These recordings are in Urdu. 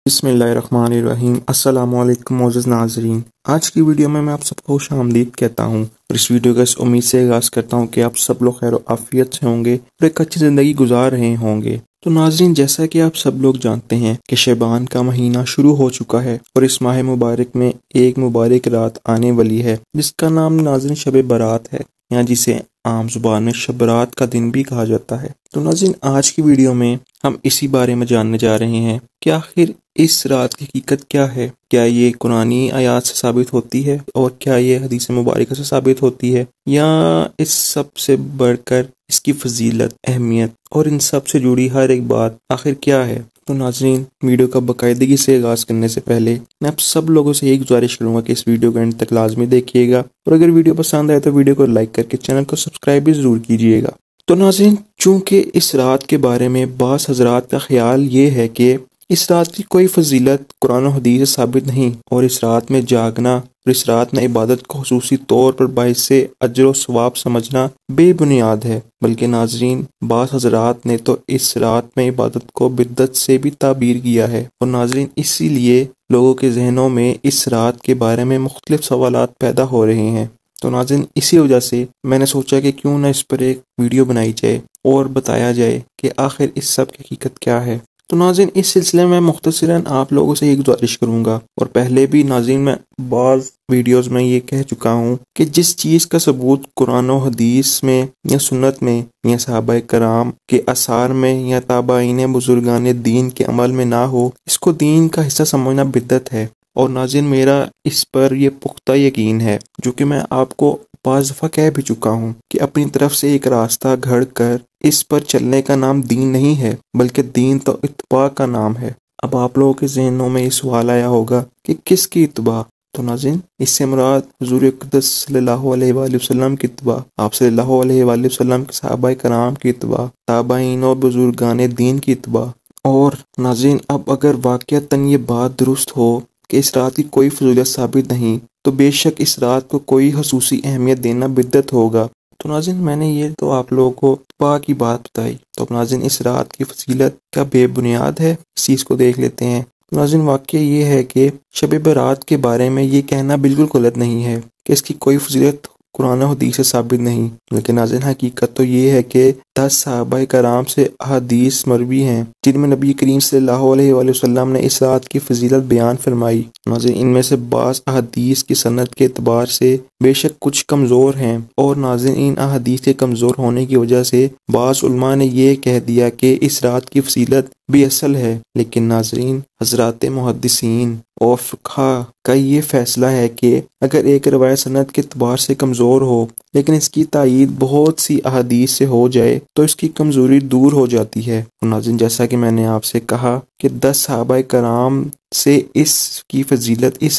بسم اللہ الرحمن الرحیم۔ السلام علیکم معزز ناظرین، آج کی ویڈیو میں آپ سب کو خوش آمدید کہتا ہوں اور اس ویڈیو کا اس امید سے آغاز کرتا ہوں کہ آپ سب لوگ خیر و عافیت سے ہوں گے اور ایک اچھی زندگی گزار رہے ہوں گے۔ تو ناظرین، جیسا کہ آپ سب لوگ جانتے ہیں کہ شعبان کا مہینہ شروع ہو چکا ہے اور اس ماہ مبارک میں ایک مبارک رات آنے والی ہے جس کا نام ناظرین شب برات ہے، یا جسے عام زبان میں شب برات کا دن بھی کہا جاتا ہے۔ تو ناظرین، آج کی ویڈیو میں ہم اسی بارے میں جاننے جا رہے ہیں کہ آخر اس رات کی حقیقت کیا ہے، کیا یہ قرآنی آیات سے ثابت ہوتی ہے اور کیا یہ حدیث مبارکہ سے ثابت ہوتی ہے، یا اس سب سے بڑھ کر اس کی فضیلت، اہمیت اور ان سب سے جڑی ہر ایک بات آخر کیا ہے۔ تو ناظرین، ویڈیو کا باقاعدگی سے آغاز کرنے سے پہلے میں آپ سب لوگوں سے ایک گزارش کروں گا کہ اس ویڈیو کو اینڈ تک لازمی دیکھیے گا، اور اگر ویڈیو پسند آئے تو ویڈیو کو لائک کر کے چینل کو سبسکرائب بھی ضرور کیجیے گا۔ تو ناظرین، چونکہ اس رات کے بارے میں بعض حضرات کا خیال یہ ہے کہ اس رات کی کوئی فضیلت قرآن و حدیث سے ثابت نہیں، اور اس رات میں جاگنا اور اس رات میں عبادت کو خصوصی طور پر باعث اجر و ثواب سمجھنا بے بنیاد ہے، بلکہ ناظرین بعض حضرات نے تو اس رات میں عبادت کو بدعت سے بھی تعبیر کیا ہے، اور ناظرین اسی لیے لوگوں کے ذہنوں میں اس رات کے بارے میں مختلف سوالات پیدا ہو رہے ہیں۔ تو ناظرین، اسی وجہ سے میں نے سوچا کہ کیوں نہ اس پر ایک ویڈیو بنائی جائے اور بتایا جائے کہ آخر اس سب کی حقیقت کیا ہے۔ تو ناظرین، اس سلسلے میں مختصراً آپ لوگوں سے ایک گزارش کروں گا، اور پہلے بھی ناظرین میں بعض ویڈیوز میں یہ کہہ چکا ہوں کہ جس چیز کا ثبوت قرآن و حدیث میں یا سنت میں یا صحابہ کرام کے آثار میں یا تابعین بزرگان دین کے عمل میں نہ ہو، اس کو دین کا حصہ سمجھنا بدعت ہے۔ اور ناظرین، میرا اس پر یہ پختہ یقین ہے، جو کہ میں آپ کو بعض دفعہ کہہ بھی چکا ہوں، کہ اپنی طرف سے ایک راستہ گھڑ کر اس پر چلنے کا نام دین نہیں ہے، بلکہ دین تو اتباع کا نام ہے۔ اب آپ لوگوں کے ذہنوں میں یہ سوال آیا ہوگا کہ کس کی اتباع؟ تو ناظرین، اس سے مراد حضور اقدس صلی اللہ علیہ وآلہ وسلم کی اتباع، آپ صلی اللہ علیہ وآلہ وسلم کے صحابہ کرام کی اتباع، تابعین و بزرگان دین کی اتباع۔ اور ناظرین، اب اگر واقعتاً یہ بات درست ہو کہ اس رات کی کوئی فضیلت ثابت نہیں، تو بے شک اس رات کو کوئی خصوصی اہمیت دینا بدعت ہوگا۔ تو ناظرین، میں نے یہ تو آپ لوگوں کو اتباع کی بات بتائی، تو ناظرین اس رات کی فضیلت کیا بے بنیاد ہے؟ اس چیز کو دیکھ لیتے ہیں۔ ناظرین، واقعہ یہ ہے کہ شب برات کے بارے میں یہ کہنا بالکل غلط نہیں ہے کہ اس کی کوئی فضیلت قرآن و حدیث سے ثابت نہیں، لیکن ناظرین حقیقت تو یہ ہے کہ 10 صحابہ کرام سے احادیث مروی ہیں جن میں نبی کریم صلی اللہ علیہ وآلہ وسلم نے اس رات کی فضیلت بیان فرمائی۔ ناظرین، ان میں سے بعض احادیث کی سند کے اعتبار سے بے شک کچھ کمزور ہیں، اور ناظرین ان احادیث کے کمزور ہونے کی وجہ سے بعض علماء نے یہ کہہ دیا کہ اس رات کی فضیلت بھی اصل ہے، لیکن ناظرین حضرات محدثین اور فقہاء کا یہ فیصلہ ہے کہ اگر ایک روایت سند کے اعتبار سے کمزور ہو لیکن اس کی تائید بہت سی احادیث سے ہو جائے تو اس کی کمزوری دور ہو جاتی ہے۔ اور ناظرین، جیسا کہ میں نے آپ سے کہا کہ 10 صحابہ کرام سے اس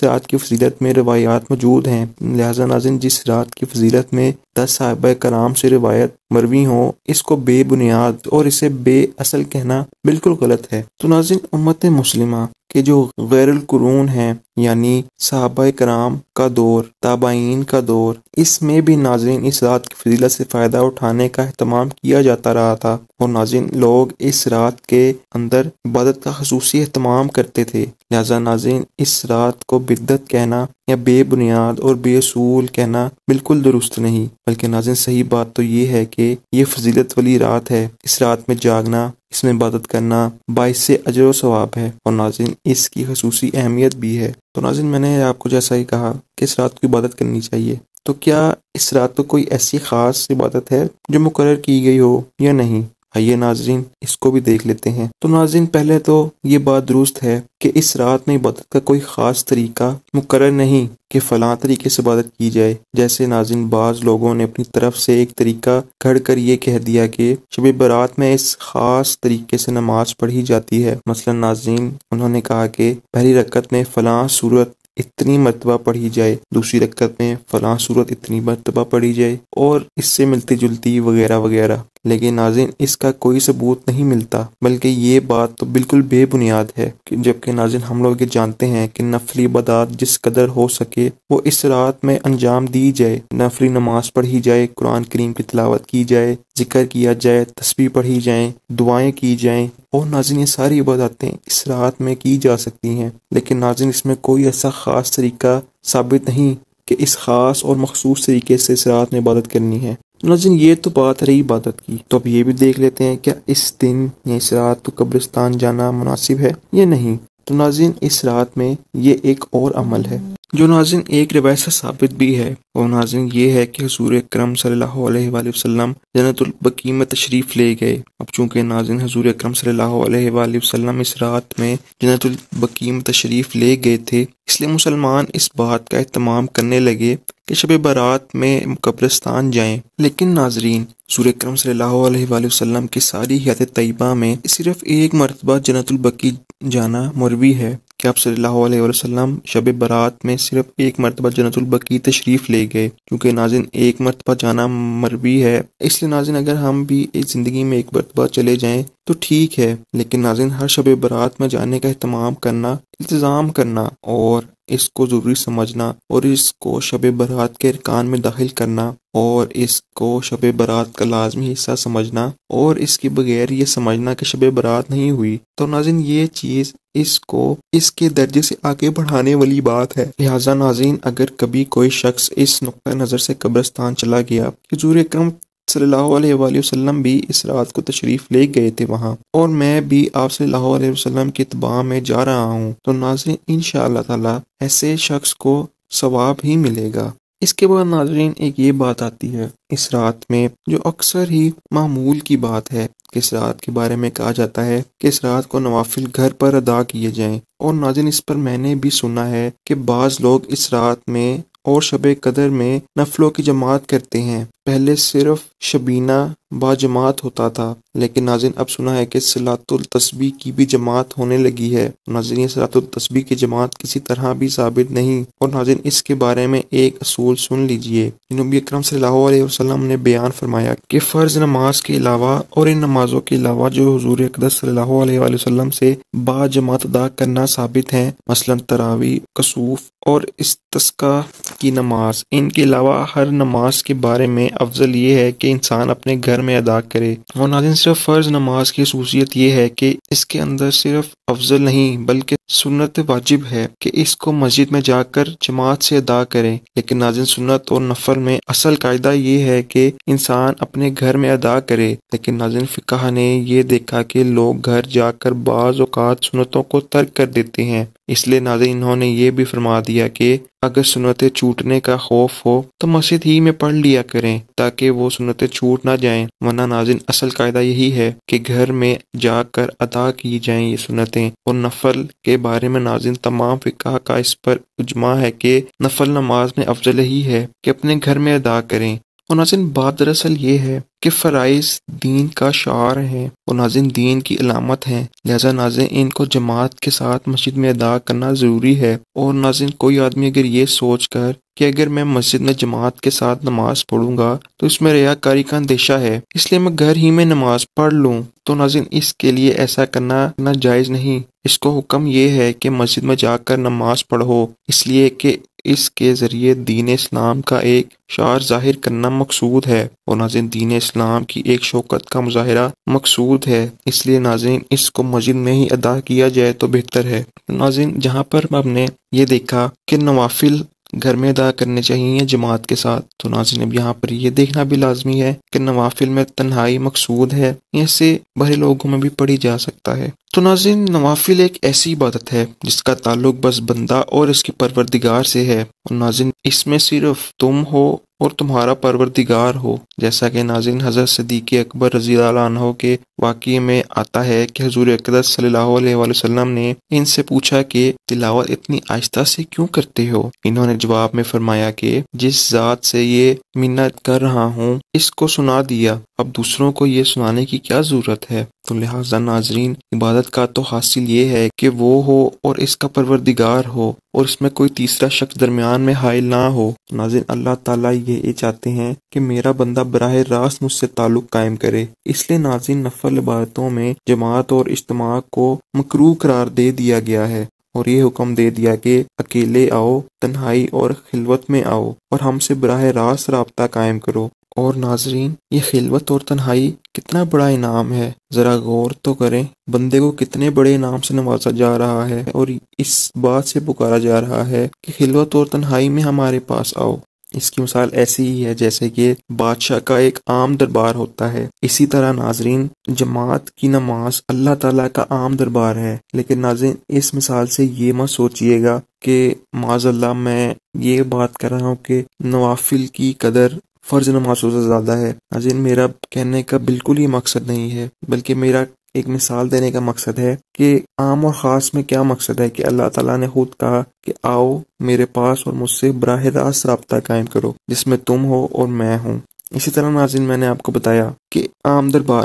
رات کی فضیلت میں روایات موجود ہیں، لہذا ناظرین جس رات کی فضیلت میں 10 صحابہ کرام سے روایت مروی ہوں، اس کو بے بنیاد اور اسے بے اصل کہنا بالکل غلط ہے۔ تو ناظرین، امت مسلمہ کہ جو غیر القرون ہیں، یعنی صحابہ کرام کا دور، تابعین کا دور، اس میں بھی ناظرین اس رات کی فضیلت سے فائدہ اٹھانے کا اہتمام کیا جاتا رہا تھا، اور ناظرین لوگ اس رات کے اندر عبادت کا خصوصی اہتمام کرتے تھے، لہذا ناظرین اس رات کو بدعت کہنا یا بے بنیاد اور بے اصول کہنا بالکل درست نہیں، بلکہ ناظرین صحیح بات تو یہ ہے کہ یہ فضیلت والی رات ہے، اس رات میں جاگنا، اس میں عبادت کرنا باعث اجر و ثواب ہے، اور ناظرین اس کی خصوصی اہمیت بھی ہے۔ تو ناظرین، میں نے آپ کو جیسا ہی کہا کہ اس رات کی عبادت کرنی چاہیے، تو کیا اس رات کو کوئی ایسی خاص عبادت ہے جو مقرر کی گئی ہو یا نہیں؟ آئیے ناظرین اس کو بھی دیکھ لیتے ہیں۔ تو ناظرین، پہلے تو یہ بات درست ہے کہ اس رات میں عبادت کا کوئی خاص طریقہ مقرر نہیں کہ فلاں طریقے سے عبادت کی جائے، جیسے ناظرین بعض لوگوں نے اپنی طرف سے ایک طریقہ گھڑ کر یہ کہہ دیا کہ شب برات میں اس خاص طریقے سے نماز پڑھی جاتی ہے۔ مثلا ناظرین انہوں نے کہا کہ پہلی رکعت میں فلاں سورت اتنی مرتبہ پڑھی جائے، دوسری رکعت میں فلاں سورت اتنی مرتبہ پڑھی جائے، اور اس سے ملتی جلتی وغیرہ وغیرہ، لیکن ناظرین اس کا کوئی ثبوت نہیں ملتا، بلکہ یہ بات تو بالکل بے بنیاد ہے، جبکہ ناظرین ہم لوگ یہ جانتے ہیں کہ نفلی عبادات جس قدر ہو سکے وہ اس رات میں انجام دی جائے، نفلی نماز پڑھی جائے، قرآن کریم کی تلاوت کی جائے، ذکر کیا جائے، تسبیح پڑھی جائیں، دعائیں کی جائیں، اور ناظرین یہ ساری عبادتیں اس رات میں کی جا سکتی ہیں، لیکن ناظرین اس میں کوئی ایسا خاص طریقہ ثابت نہیں کہ اس خاص اور مخصوص طریقے سے اس رات میں عبادت کرنی ہے۔ ناظرین یہ تو بات رہی عبادت کی، تو اب یہ بھی دیکھ لیتے ہیں کیا اس دن یا اس رات کو قبرستان جانا مناسب ہے یا نہیں۔ تو ناظرین اس رات میں یہ ایک اور عمل ہے جو ناظرین ایک روایت سے ثابت بھی ہے، اور ناظرین یہ ہے کہ حضور اکرم صلی اللہ علیہ وآلہ وسلم جنت البقیع میں تشریف لے گئے۔ اب چونکہ ناظرین حضور اکرم صلی اللہ علیہ وآلہ وسلم اس رات میں جنت البقیع میں تشریف لے گئے تھے، اس لیے مسلمان اس بات کا اہتمام کرنے لگے کہ شب برات میں قبرستان جائیں۔ لیکن ناظرین حضور اکرم صلی اللہ علیہ وآلہ وسلم کی ساری حیات طیبہ میں صرف ایک مرتبہ جنت البقیع جانا مروی ہے کہ آپ صلی اللہ علیہ وسلم شب برات میں صرف ایک مرتبہ جنت البقیع تشریف لے گئے۔ کیونکہ ناظرین ایک مرتبہ جانا مروی ہے، اس لیے ناظرین اگر ہم بھی اس زندگی میں ایک مرتبہ چلے جائیں تو ٹھیک ہے، لیکن ناظرین ہر شب برات میں جانے کا اہتمام کرنا، التزام کرنا، اور اس کو ضروری سمجھنا، اور اس کو شب برات کے ارکان میں داخل کرنا، اور اس کو شب برات کا لازمی حصہ سمجھنا، اور اس کے بغیر یہ سمجھنا کہ شب برات نہیں ہوئی، تو ناظرین یہ چیز اس کو اس کے درجے سے آگے بڑھانے والی بات ہے۔ لہٰذا ناظرین اگر کبھی کوئی شخص اس نقطہ نظر سے قبرستان چلا گیا، حضور اکرم صلی اللہ علیہ وآلہ وسلم بھی اس رات کو تشریف لے گئے تھے وہاں، اور میں بھی آپ صلی اللہ علیہ وسلم کی اتباع میں جا رہا ہوں، تو ناظرین انشاءاللہ تعالی ایسے شخص کو ثواب ہی ملے گا۔ اس کے بعد ناظرین ایک یہ بات آتی ہے اس رات میں جو اکثر ہی معمول کی بات ہے، کہ اس رات کے بارے میں کہا جاتا ہے کہ اس رات کو نوافل گھر پر ادا کیے جائیں، اور ناظرین اس پر میں نے بھی سنا ہے کہ بعض لوگ اس رات میں اور شب قدر میں نفلوں کی جماعت کرتے ہیں۔ پہلے صرف شبینہ با جماعت ہوتا تھا، لیکن ناظرین اب سنا ہے کہ صلاۃ التسبیح کی بھی جماعت ہونے لگی ہے۔ ناظرین یہ صلاۃ التسبیح کی جماعت کسی طرح بھی ثابت نہیں، اور ناظرین اس کے بارے میں ایک اصول سن لیجئے۔ نبی اکرم صلی اللہ علیہ وسلم نے بیان فرمایا کہ فرض نماز کے علاوہ اور ان نمازوں کے علاوہ جو حضور اقدس صلی اللہ علیہ وآلہ وسلم سے با جماعت ادا کرنا ثابت ہیں، مثلا تراویح، کسوف اور استسقاء کی نماز، ان کے علاوہ ہر نماز کے بارے میں افضل یہ ہے کہ انسان اپنے گھر میں ادا کرے۔ اور ناظرین صرف فرض نماز کی خصوصیت یہ ہے کہ اس کے اندر صرف افضل نہیں بلکہ سنت واجب ہے کہ اس کو مسجد میں جا کر جماعت سے ادا کریں، لیکن ناظرین سنت اور نفل میں اصل قاعدہ یہ ہے کہ انسان اپنے گھر میں ادا کرے، لیکن ناظرین فقہ نے یہ دیکھا کہ لوگ گھر جا کر بعض اوقات سنتوں کو ترک کر دیتے ہیں، اس لیے ناظرین انہوں نے یہ بھی فرما دیا کہ اگر سنتیں چھوٹنے کا خوف ہو تو مسجد ہی میں پڑھ لیا کریں تاکہ وہ سنتیں چھوٹ نہ جائیں، ورنہ ناظرین اصل قاعدہ یہی ہے کہ گھر میں جا کر ادا کی جائیں یہ سنتیں۔ اور نفل کے بارے میں ناظرین تمام فقہ کا اس پر اجماع ہے کہ نفل نماز میں افضل ہی ہے کہ اپنے گھر میں ادا کریں۔ اور ناظرین بات دراصل یہ ہے کہ فرائض دین کا شعار ہیں اور ناظرین دین کی علامت ہیں، لہذا ناظرین ان کو جماعت کے ساتھ مسجد میں ادا کرنا ضروری ہے۔ اور ناظرین کوئی آدمی اگر یہ سوچ کر کہ اگر میں مسجد میں جماعت کے ساتھ نماز پڑھوں گا تو اس میں ریاکاری کا اندیشہ ہے، اس لیے میں گھر ہی میں نماز پڑھ لوں، تو ناظرین اس کے لیے ایسا کرنا ناجائز نہیں۔ اس کو حکم یہ ہے کہ مسجد میں جا کر نماز پڑھو، اس لیے کہ اس کے ذریعے دین اسلام کا ایک شعار ظاہر کرنا مقصود ہے، اور ناظرین دین اسلام کی ایک شوکت کا مظاہرہ مقصود ہے، اس لیے ناظرین اس کو مسجد میں ہی ادا کیا جائے تو بہتر ہے۔ ناظرین جہاں پر ہم نے یہ دیکھا کہ نوافل گھر میں ادا کرنے چاہیے جماعت کے ساتھ، تو ناظرین اب یہاں پر یہ دیکھنا بھی لازمی ہے کہ نوافل میں تنہائی مقصود ہے یا سے بڑے لوگوں میں بھی پڑھی جا سکتا ہے۔ تو ناظرین نوافل ایک ایسی عبادت ہے جس کا تعلق بس بندہ اور اس کے پروردگار سے ہے، اور ناظرین اس میں صرف تم ہو اور تمہارا پروردگار ہو، جیسا کہ ناظرین حضرت صدیق اکبر رضی اللہ عنہ کے واقعے میں آتا ہے کہ حضور اقدس صلی اللہ علیہ وآلہ وسلم نے ان سے پوچھا کہ تلاوت اتنی آہستہ سے کیوں کرتے ہو؟ انہوں نے جواب میں فرمایا کہ جس ذات سے یہ منت کر رہا ہوں اس کو سنا دیا، اب دوسروں کو یہ سنانے کی کیا ضرورت ہے؟ تو لہٰذا ناظرین عبادت کا تو حاصل یہ ہے کہ وہ ہو اور اس کا پروردگار ہو، اور اس میں کوئی تیسرا شخص درمیان میں حائل نہ ہو۔ ناظرین اللہ تعالیٰ یہ چاہتے ہیں کہ میرا بندہ براہ راست مجھ سے تعلق قائم کرے، اس لیے ناظرین نفل عبادتوں میں جماعت اور اجتماع کو مکروہ قرار دے دیا گیا ہے، اور یہ حکم دے دیا کہ اکیلے آؤ، تنہائی اور خلوت میں آؤ، اور ہم سے براہ راست رابطہ قائم کرو، اور ناظرین یہ خلوت اور تنہائی کتنا بڑا انعام ہے، ذرا غور تو کریں، بندے کو کتنے بڑے انعام سے نوازا جا رہا ہے اور اس بات سے پکارا جا رہا ہے کہ خلوت اور تنہائی میں ہمارے پاس آؤ۔ اس کی مثال ایسی ہی ہے جیسے کہ بادشاہ کا ایک عام دربار ہوتا ہے، اسی طرح ناظرین جماعت کی نماز اللہ تعالیٰ کا عام دربار ہے۔ لیکن ناظرین اس مثال سے یہ مت سوچئے گا کہ معاذ اللہ میں یہ بات کر رہا ہوں کہ نوافل کی قدر فرض نمازوں سے زیادہ ہے۔ ناظرین میرا کہنے کا بالکل ہی مقصد نہیں ہے، بلکہ میرا ایک مثال دینے کا مقصد ہے کہ عام اور خاص میں کیا مقصد ہے کہ اللہ تعالیٰ نے خود کہا کہ آؤ میرے پاس اور مجھ سے براہ راست رابطہ قائم کرو، جس میں تم ہو اور میں ہوں۔ اسی طرح ناظرین میں نے آپ کو بتایا کہ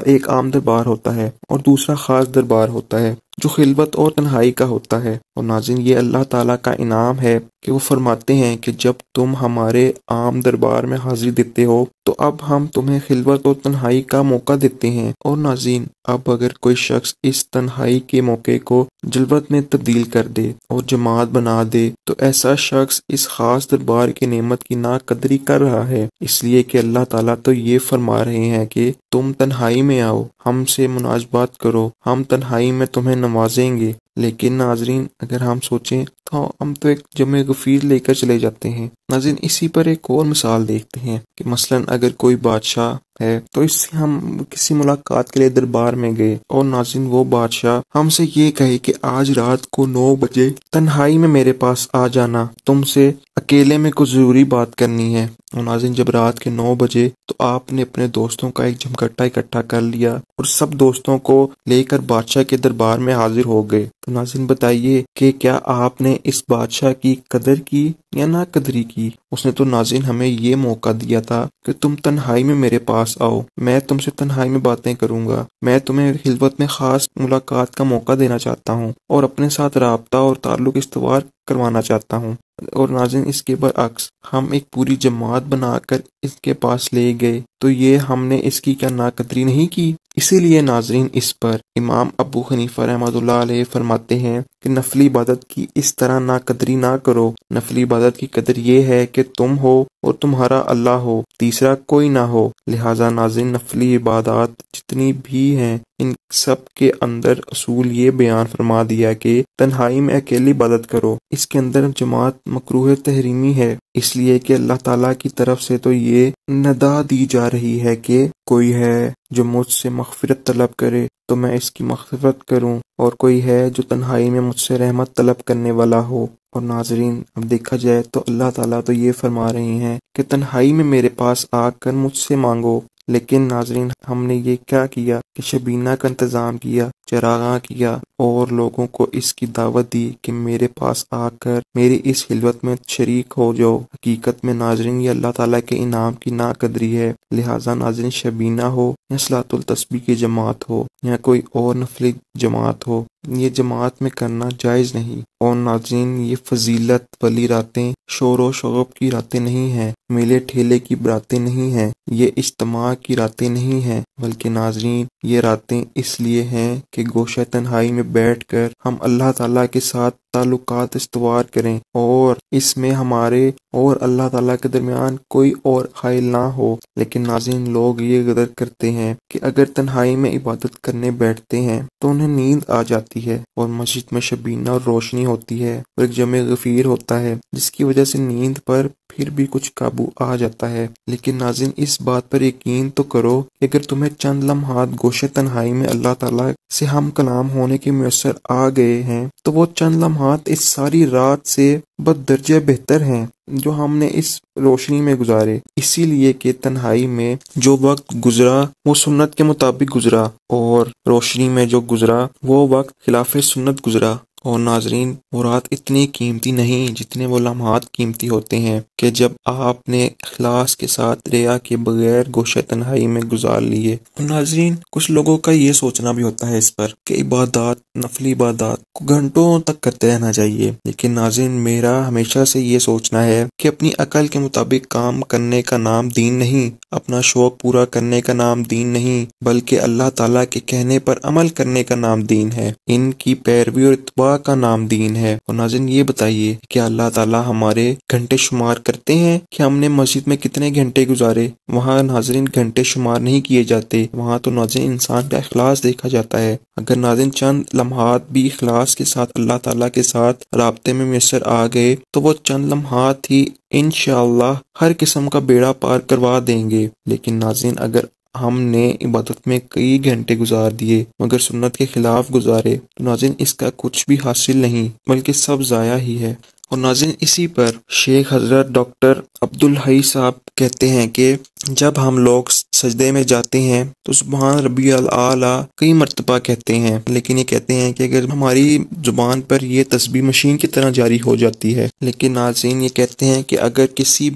ایک عام دربار ہوتا ہے اور دوسرا خاص دربار ہوتا ہے جو خلوت اور تنہائی کا ہوتا ہے۔ اور ناظرین یہ اللہ تعالیٰ کا انعام ہے کہ وہ فرماتے ہیں کہ جب تم ہمارے عام دربار میں حاضری دیتے ہو تو اب ہم تمہیں خلوت اور تنہائی کا موقع دیتے ہیں۔ اور ناظرین اب اگر کوئی شخص اس تنہائی کے موقع کو جلوت میں تبدیل کر دے اور جماعت بنا دے تو ایسا شخص اس خاص دربار کی نعمت کی ناقدری کر رہا ہے، اس لیے کہ اللہ تعالیٰ تو یہ فرما رہے ہیں کہ تم تنہائی میں آؤ، ہم سے مناجبات کرو، ہم تنہائی میں تمہیں نوازیں گے۔ لیکن ناظرین اگر ہم سوچیں تو ہم تو ایک جمع غفیر لے کر چلے جاتے ہیں۔ ناظرین اسی پر ایک اور مثال دیکھتے ہیں کہ مثلاً اگر کوئی بادشاہ ہے تو اس سے ہم کسی ملاقات کے لیے دربار میں گئے اور ناظرین وہ بادشاہ ہم سے یہ کہے کہ آج رات کو 9 بجے تنہائی میں میرے پاس آ جانا، تم سے اکیلے میں کچھ ضروری بات کرنی ہے۔ اور ناظرین جب رات کے 9 بجے تو آپ نے اپنے دوستوں کا ایک جمگٹا اکٹھا کر لیا اور سب دوستوں کو لے کر بادشاہ کے دربار میں حاضر ہو گئے، تو ناظرین بتائیے کہ کیا آپ نے اس بادشاہ کی قدر کی یا نہ قدری کی؟ اس نے تو ناظرین ہمیں یہ موقع دیا تھا کہ تم تنہائی میں میرے پاس آؤ، میں تم سے تنہائی میں باتیں کروں گا، میں تمہیں خلوت میں خاص ملاقات کا موقع دینا چاہتا ہوں اور اپنے ساتھ رابطہ اور تعلق استوار کروانا چاہتا ہوں۔ اور ناظرین اس کے برعکس ہم ایک پوری جماعت بنا کر اس کے پاس لے گئے تو یہ ہم نے اس کی کیا ناقدری نہیں کی؟ اسی لیے ناظرین اس پر امام ابو حنیفہ رحمۃ اللہ علیہ فرماتے ہیں کہ نفلی عبادت کی اس طرح ناقدری نہ کرو۔ نفلی عبادت کی قدر یہ ہے کہ تم ہو اور تمہارا اللہ ہو، تیسرا کوئی نہ ہو۔ لہٰذا ناظرین نفلی عبادات جتنی بھی ہیں ان سب کے اندر اصول یہ بیان فرما دیا کہ تنہائی میں اکیلی عبادت کرو۔ اس کے اندر جماعت مکروہ تحریمی ہے، اس لیے کہ اللہ تعالیٰ کی طرف سے تو یہ ندا دی جا رہی ہے کہ کوئی ہے جو مجھ سے مغفرت طلب کرے تو میں اس کی مغفرت کروں، اور کوئی ہے جو تنہائی میں مجھ سے رحمت طلب کرنے والا ہو۔ اور ناظرین اب دیکھا جائے تو اللہ تعالیٰ تو یہ فرما رہے ہیں کہ تنہائی میں میرے پاس آ کر مجھ سے مانگو۔ لیکن ناظرین ہم نے یہ کیا کیا کہ شبینہ کا انتظام کیا، چراغاں کیا اور لوگوں کو اس کی دعوت دی کہ میرے پاس آ کر میری اس خلوت میں شریک ہو جاؤ۔ حقیقت میں ناظرین یہ اللہ تعالیٰ کے انعام کی ناقدری ہے۔ لہٰذا ناظرین شبینہ ہو یا صلاۃ التسبیح کی جماعت ہو یا کوئی اور نفلی جماعت ہو، یہ جماعت میں کرنا جائز نہیں۔ اور ناظرین یہ فضیلت والی راتیں شور و شوق کی راتیں نہیں ہیں، میلے ٹھیلے کی راتیں نہیں ہیں، یہ اجتماع کی راتیں نہیں ہیں، بلکہ ناظرین یہ راتیں اس لیے ہیں کہ گوشہ تنہائی میں بیٹھ کر ہم اللہ تعالیٰ کے ساتھ تعلقات استوار کریں اور اس میں ہمارے اور اللہ تعالیٰ کے درمیان کوئی اور حائل نہ ہو۔ لیکن ناظرین لوگ یہ غدر کرتے ہیں کہ اگر تنہائی میں عبادت کرنے بیٹھتے ہیں تو انہیں نیند آ جاتی ہے اور مسجد میں شبینہ اور روشنی ہوتی ہے اور ایک جمع غفیر ہوتا ہے، جس کی وجہ سے نیند پر پھر بھی کچھ قابو آ جاتا ہے۔ لیکن ناظرین اس بات پر یقین تو کرو کہ اگر تمہیں چند لمحات گوشہ تنہائی میں اللہ تعالیٰ سے ہم کلام ہونے کے میسر آ گئے ہیں تو وہ چند لمحات اس ساری رات سے بدرجہ بہتر ہیں جو ہم نے اس روشنی میں گزارے۔ اسی لیے کہ تنہائی میں جو وقت گزرا وہ سنت کے مطابق گزرا اور روشنی میں جو گزرا وہ وقت خلاف سنت گزرا۔ اور ناظرین وہ رات اتنی قیمتی نہیں جتنے وہ لمحات قیمتی ہوتے ہیں کہ جب آپ نے اخلاص کے ساتھ ریا کے بغیر گوشہ تنہائی میں گزار لیے۔ اور ناظرین کچھ لوگوں کا یہ سوچنا بھی ہوتا ہے اس پر کہ عبادات نفلی عبادات کو گھنٹوں تک کرتے رہنا چاہیے، لیکن ناظرین میرا ہمیشہ سے یہ سوچنا ہے کہ اپنی عقل کے مطابق کام کرنے کا نام دین نہیں، اپنا شوق پورا کرنے کا نام دین نہیں، بلکہ اللہ تعالیٰ کے کہنے پر عمل کرنے کا نام دین ہے، ان کی پیروی اور اتباع کا نام دین ہے۔ اور ناظرین یہ بتائیے کہ اللہ تعالیٰ ہمارے گھنٹے شمار کرتے ہیں کہ ہم نے مسجد میں کتنے گھنٹے گزارے؟ وہاں ناظرین گھنٹے شمار نہیں کیے جاتے، وہاں تو ناظرین انسان کا اخلاص دیکھا جاتا ہے۔ اگر ناظرین چند لمحات بھی اخلاص کے ساتھ اللہ تعالیٰ کے ساتھ رابطے میں میسر آ گئے تو وہ چند لمحات ہی انشاءاللہ ہر قسم کا بیڑا پار کروا دیں گے۔ لیکن ناظرین اگر ہم نے عبادت میں کئی گھنٹے گزار دیے مگر سنت کے خلاف گزارے تو ناظرین اس کا کچھ بھی حاصل نہیں بلکہ سب ضائع ہی ہے۔ اور ناظرین اسی پر شیخ حضرت ڈاکٹر عبدالحی صاحب کہتے ہیں کہ جب ہم لوگ سجدے میں جاتے ہیں تو سبحان ربی الاعلیٰ کئی مرتبہ کہتے ہیں، لیکن یہ کہتے ہیں کہ اگر ہماری زبان پر یہ تسبیح مشین کی طرح جاری ہو جاتی ہے، لیکن ناظرین یہ کہتے ہیں کہ اگر کسی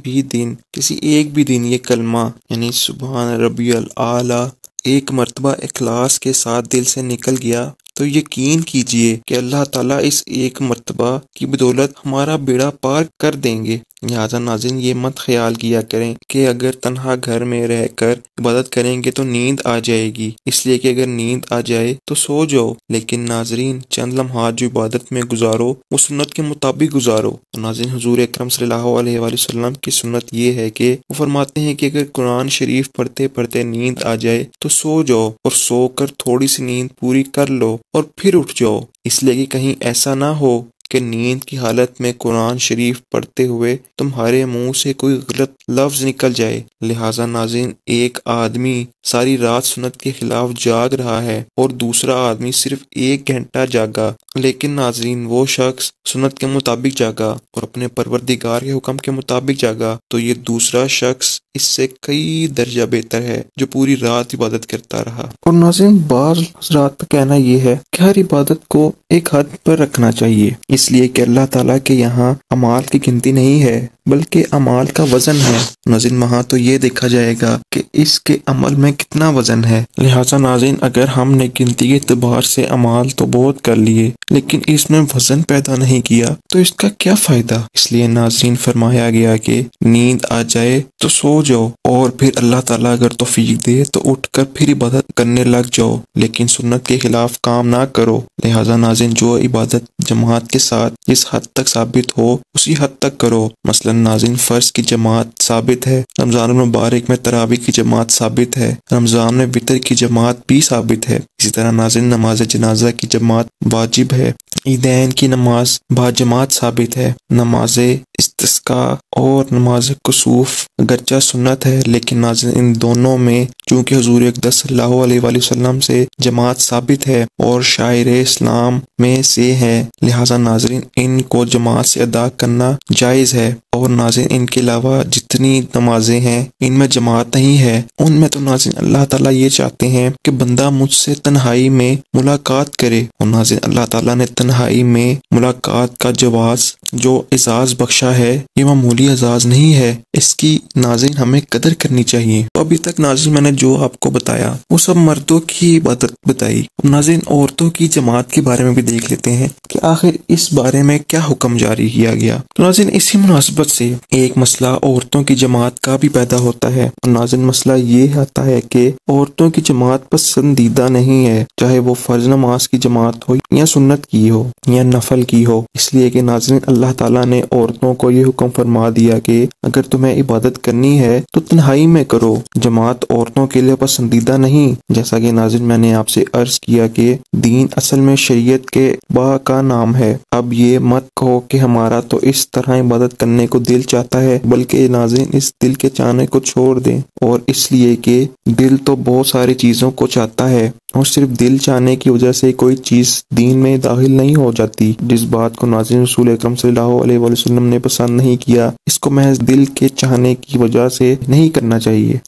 ایک بھی دن یہ کلمہ یعنی سبحان ربی الاعلیٰ ایک مرتبہ اخلاص کے ساتھ دل سے نکل گیا تو یقین کیجئے کہ اللہ تعالیٰ اس ایک مرتبہ کی بدولت ہمارا بیڑا پار کر دیں گے۔ لہٰذا ناظرین یہ مت خیال کیا کریں کہ اگر تنہا گھر میں رہ کر عبادت کریں گے تو نیند آ جائے گی، اس لیے کہ اگر نیند آ جائے تو سو جاؤ، لیکن ناظرین چند لمحات جو عبادت میں گزارو وہ سنت کے مطابق گزارو۔ ناظرین حضور اکرم صلی اللہ علیہ وآلہ وسلم کی سنت یہ ہے کہ وہ فرماتے ہیں کہ اگر قرآن شریف پڑھتے پڑھتے نیند آ جائے تو سو جاؤ اور سو کر تھوڑی سی نیند پوری کر لو اور پھر اٹھ جاؤ، اس لیے کہ کہیں ایسا نہ ہو کہ نیند کی حالت میں قرآن شریف پڑھتے ہوئے تمہارے منہ سے کوئی غلط لفظ نکل جائے۔ لہٰذا ناظرین ایک آدمی ساری رات سنت کے خلاف جاگ رہا ہے اور دوسرا آدمی صرف 1 گھنٹہ جاگا، لیکن ناظرین وہ شخص سنت کے مطابق جاگا اور اپنے پروردگار کے حکم کے مطابق جاگا تو یہ دوسرا شخص اس سے کئی درجہ بہتر ہے جو پوری رات عبادت کرتا رہا۔ اور ناظرین بعض حضرات کا کہنا یہ ہے کہ ہر عبادت کو ایک حد پر رکھنا چاہیے، اس لیے کہ اللہ تعالیٰ کے یہاں اعمال کی گنتی نہیں ہے بلکہ اعمال کا وزن ہے۔ ناظرین وہاں تو یہ دیکھا جائے گا کہ اس کے عمل میں کتنا وزن ہے۔ لہٰذا ناظرین اگر ہم نے گنتی کے اعتبار سے اعمال تو بہت کر لیے لیکن اس میں وزن پیدا نہیں کیا تو اس کا کیا فائدہ؟ اس لیے ناظرین فرمایا گیا کہ نیند آ جائے تو سو جاؤ اور پھر اللہ تعالیٰ اگر توفیق دے تو اٹھ کر پھر عبادت کرنے لگ جاؤ، لیکن سنت کے خلاف کام نہ کرو۔ لہٰذا ناظرین جو عبادت جماعت کے ساتھ جس حد تک ثابت ہو اسی حد تک کرو۔ مثلا ناظرین فرض کی جماعت ثابت ہے، رمضان المبارک میں تراویح کی جماعت ثابت ہے، رمضان میں وتر کی جماعت بھی ثابت ہے۔ اسی طرح ناظرین نماز جنازہ کی جماعت واجب ہے، عیدین کی نماز با جماعت ثابت ہے، نماز استسقاء اور نماز کسوف اگرچہ سنت ہے لیکن ناظرین ان دونوں میں چونکہ حضور اقدس صلی اللہ علیہ وآلہ وسلم سے جماعت ثابت ہے اور شاعر اسلام میں سے ہے، لہٰذا ناظرین ان کو جماعت سے ادا کرنا جائز ہے۔ اور ناظرین ان کے علاوہ جتنی نمازیں ہیں ان میں جماعت نہیں ہے، ان میں تو ناظرین اللہ تعالیٰ یہ چاہتے ہیں کہ بندہ مجھ سے تنہائی میں ملاقات کرے، اور ناظرین اللہ تعالیٰ نے تنہائی میں ملاقات کا جواز جو اعزاز بخشا ہے یہ معمولی اعزاز نہیں ہے، اس کی ناظرین ہمیں قدر کرنی چاہیے۔ ابھی تک ناظرین میں نے جو آپ کو بتایا وہ سب مردوں کی عبادت بتائی، ناظرین عورتوں کی جماعت کے بارے میں بھی دیکھ لیتے ہیں کہ آخر اس بارے میں کیا حکم جاری کیا گیا۔ تو ناظرین اسی مناسبت سے ایک مسئلہ عورتوں کی جماعت کا بھی پیدا ہوتا ہے، اور ناظرین مسئلہ یہ آتا ہے کہ عورتوں کی جماعت پسندیدہ نہیں ہے، چاہے وہ فرض نماز کی جماعت ہو یا سنت کی ہو یا نفل کی ہو، اس لیے کہ ناظرین اللہ تعالیٰ نے عورتوں کو یہ حکم فرما دیا کہ اگر تمہیں عبادت کرنی ہے تو تنہائی میں کرو، جماعت عورتوں کے لیے پسندیدہ نہیں۔ جیسا کہ ناظرین میں نے آپ سے عرض کیا کہ دین اصل میں شریعت کے با کا نام ہے۔ اب یہ مت کہو کہ ہمارا تو اس طرح عبادت کرنے کو دل چاہتا ہے، بلکہ ناظرین اس دل کے چاہنے کو چھوڑ دیں، اور اس لیے کہ دل تو بہت ساری چیزوں کو چاہتا ہے اور صرف دل چاہنے کی وجہ سے کوئی چیز دین میں داخل نہیں ہو جاتی۔ جس بات کو ناظرین رسول اکرم صلی اللہ علیہ وآلہ وسلم نے پسند نہیں کیا اس کو محض دل کے چاہنے کی وجہ سے نہیں کرنا چاہیے۔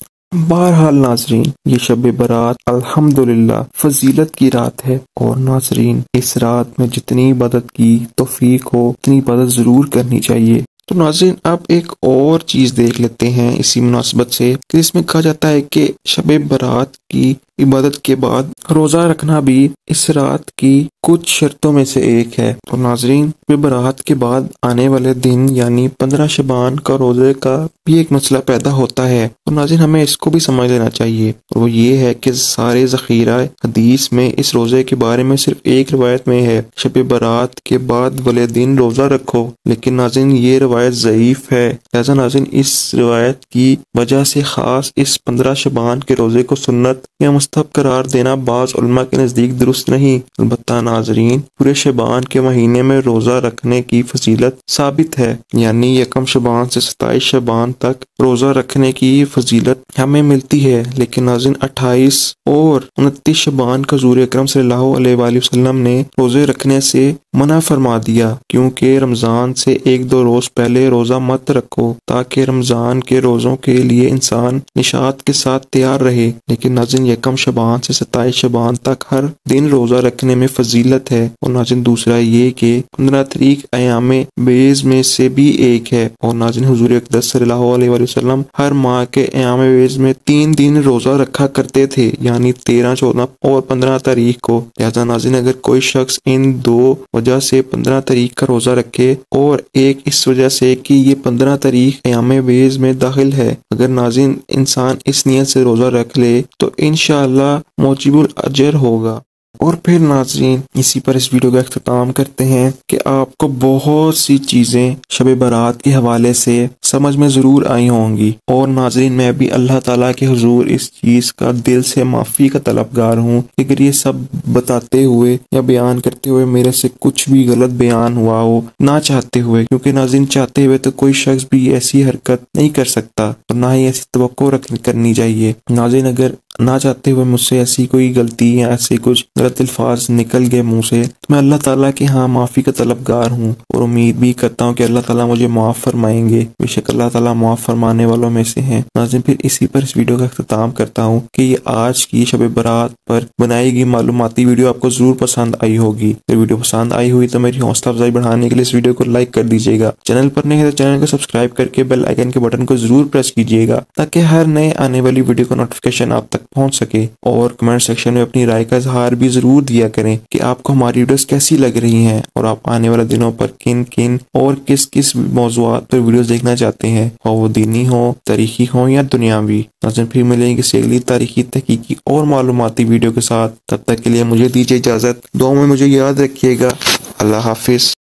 بہرحال ناظرین یہ شب برات الحمدللہ فضیلت کی رات ہے، اور ناظرین اس رات میں جتنی عبادت کی توفیق ہو اتنی عبادت ضرور کرنی چاہیے۔ تو ناظرین اب ایک اور چیز دیکھ لیتے ہیں اسی مناسبت سے کہ اس میں کہا جاتا ہے کہ شب برات کی عبادت کے بعد روزہ رکھنا بھی اس رات کی کچھ شرطوں میں سے ایک ہے۔ اور ناظرین، شب برات کے بعد آنے والے دن یعنی 15 شعبان کا روزے کا بھی ایک مسئلہ پیدا ہوتا ہے، اور ناظرین ہمیں اس کو بھی سمجھ لینا چاہیے، اور وہ یہ ہے کہ سارے ذخیرہ حدیث میں اس روزے کے بارے میں صرف ایک روایت میں ہے، شب برات کے بعد والے دن روزہ رکھو، لیکن ناظرین یہ روایت ضعیف ہے۔ لہذا ناظرین اس روایت کی وجہ سے خاص اس 15 شعبان کے روزے کو سنت یا مستحب قرار دینا بعض علماء کے نزدیک درست نہیں۔ البتہ ناظرین، پورے شعبان کے مہینے میں روزہ رکھنے کی فضیلت ثابت ہے، یعنی یکم شعبان سے 27 شعبان تک روزہ رکھنے کی فضیلت ہمیں ملتی ہے، لیکن ناظرین 28 اور 29 شعبان کا حضور اکرم صلی اللہ علیہ وآلہ وسلم نے روزے رکھنے سے منع فرما دیا، کیونکہ رمضان سے 1-2 روز پہلے روزہ مت رکھو تاکہ رمضان کے روزوں کے لیے انسان نشاط کے ساتھ تیار رہے۔ لیکن ناظرین یکم شعبان سے 27 شعبان تک ہر دن روزہ رکھنے میں فضیلت ہے، اور ناظرین دوسرا یہ کہ 15 تاریخ ایام بیز میں سے بھی ایک ہے، اور ناظرین حضور اقدس صلی اللہ علیہ وآلہ وسلم ہر ماہ کے ایام بیز میں 3 دن روزہ رکھا کرتے تھے، یعنی 13، 14 اور 15 تاریخ کو۔ لہذا ناظرین اگر کوئی شخص ان 2 وجہ سے 15 تاریخ کا روزہ رکھے اور ایک اس وجہ سے کہ یہ 15 تاریخ ایام بیز میں داخل ہے، اگر ناظرین انسان اس نیت سے روزہ رکھ لے تو انشاءاللہ موجب الاجر ہوگا۔ اور پھر ناظرین اسی پر اس ویڈیو کا اختتام کرتے ہیں کہ آپ کو بہت سی چیزیں شب برات کے حوالے سے سمجھ میں ضرور آئی ہوں گی، اور ناظرین میں بھی اللہ تعالیٰ کے حضور اس چیز کا دل سے معافی کا طلبگار ہوں کہ اگر یہ سب بتاتے ہوئے یا بیان کرتے ہوئے میرے سے کچھ بھی غلط بیان ہوا ہو، نہ چاہتے ہوئے، کیونکہ ناظرین چاہتے ہوئے تو کوئی شخص بھی ایسی حرکت نہیں کر سکتا اور نہ ہی ایسی توقع کرنی چاہیے۔ ناظرین اگر نہ چاہتے ہوئے مجھ سے ایسی کوئی غلطی یا ایسے کچھ غلط الفاظ نکل گئے منہ سے تو میں اللہ تعالیٰ کے ہاں معافی کا طلبگار ہوں، اور امید بھی کرتا ہوں کہ اللہ تعالیٰ مجھے معاف فرمائیں گے، بے شک اللہ تعالیٰ معاف فرمانے والوں میں سے ہیں۔ ناظرین پھر اسی پر اس ویڈیو کا اختتام کرتا ہوں کہ یہ آج کی شب برات پر بنائی گئی معلوماتی ویڈیو آپ کو ضرور پسند آئی ہوگی۔ اگر ویڈیو پسند آئی ہوئی تو میری حوصلہ افزائی بڑھانے کے لیے اس ویڈیو کو لائک کر دیجیے گا، چینل پر نہیں ہے تو چینل کو سبسکرائب کر کے بیل آئیکن کے بٹن کو ضرور پریس کیجیے گا تاکہ ہر نئے آنے والی ویڈیو کا نوٹیفیکیشن آپ تک پہنچ سکے، اور کمنٹ سیکشن میں اپنی رائے کا اظہار بھی ضرور دیا کریں کہ آپ کو ہماری ویڈیوز کیسی لگ رہی ہیں، اور آپ آنے والے دنوں پر کن کن اور کس کس موضوعات پر ویڈیوز دیکھنا چاہتے ہیں، اور وہ دینی ہو، تاریخی ہو یا دنیاوی۔ ناظرین پھر ملیں گے کسی اگلی تاریخی، تحقیقی اور معلوماتی ویڈیو کے ساتھ، تب تک کے لیے مجھے دیجیے اجازت، دعاؤں میں مجھے یاد رکھیے گا۔ اللہ حافظ۔